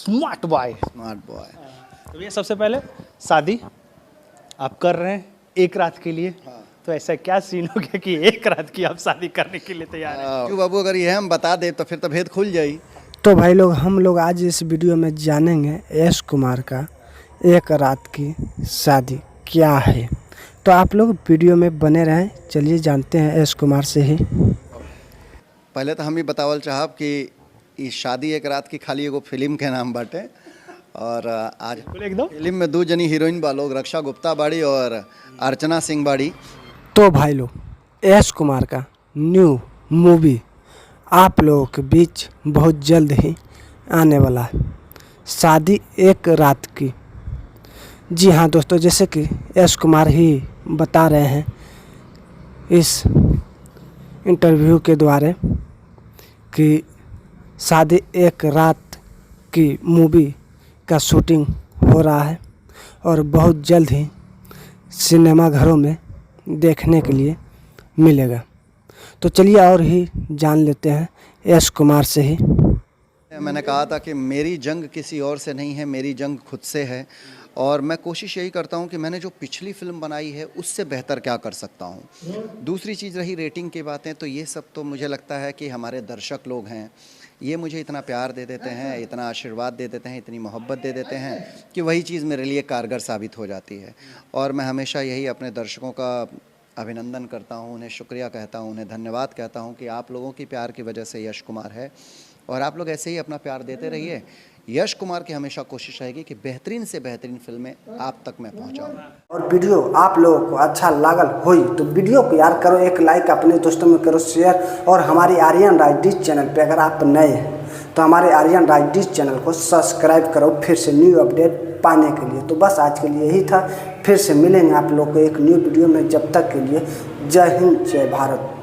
Smart boy. Smart boy. तो ये सबसे पहले शादी आप कर रहे हैं एक रात के लिए। हाँ। तो ऐसा क्या सीन हो गया कि एक रात की आप शादी करने के लिए तैयार हैं? क्यों बाबू, अगर ये हम बता दे तो फिर तो भेद खुल जाई। तो भाई लोग, हम लोग आज इस वीडियो में जानेंगे यश कुमार का एक रात की शादी क्या है। तो आप लोग वीडियो में बने रहें। चलिए जानते हैं यश कुमार से ही। पहले तो हम ही बतावल चाहब कि ई शादी एक रात की खाली एगो फिल्म के नाम बाटे। और आज एकदम फिल्म में 2 जनी हीरोइन बा लोग, रक्षा गुप्ता बाड़ी और अर्चना सिंह बाड़ी। तो भाई लोग, यश कुमार का न्यू मूवी आप लोगों के बीच बहुत जल्द ही आने वाला है, शादी एक रात की। जी हाँ दोस्तों, जैसे कि यश कुमार ही बता रहे हैं इस इंटरव्यू के द्वारा कि शादी एक रात की मूवी का शूटिंग हो रहा है और बहुत जल्द ही सिनेमा घरों में देखने के लिए मिलेगा। तो चलिए और ही जान लेते हैं यश कुमार से ही। मैंने कहा था कि मेरी जंग किसी और से नहीं है, मेरी जंग खुद से है। और मैं कोशिश यही करता हूं कि मैंने जो पिछली फिल्म बनाई है उससे बेहतर क्या कर सकता हूं। दूसरी चीज़ रही रेटिंग की बातें, तो ये सब तो मुझे लगता है कि हमारे दर्शक लोग हैं, ये मुझे इतना प्यार दे देते हैं, इतना आशीर्वाद दे देते हैं, इतनी मोहब्बत दे देते हैं कि वही चीज़ मेरे लिए कारगर साबित हो जाती है। और मैं हमेशा यही अपने दर्शकों का अभिनंदन करता हूं, उन्हें शुक्रिया कहता हूं, उन्हें धन्यवाद कहता हूं कि आप लोगों की प्यार की वजह से यश कुमार है। और आप लोग ऐसे ही अपना प्यार देते रहिए। यश कुमार की हमेशा कोशिश रहेगी कि बेहतरीन से बेहतरीन फिल्में आप तक मैं पहुंचाऊं। और वीडियो आप लोगों को अच्छा लागल होई तो वीडियो को यार करो एक लाइक, अपने दोस्तों में करो शेयर। और हमारी आर्यन राइट डिश चैनल पे अगर आप नए हैं तो हमारे आर्यन राइट डिश चैनल को सब्सक्राइब करो फिर से न्यू अपडेट पाने के लिए। तो बस आज के लिए यही था, फिर से मिलेंगे आप लोग को एक न्यू वीडियो में। जब तक के लिए जय हिंद, जय भारत।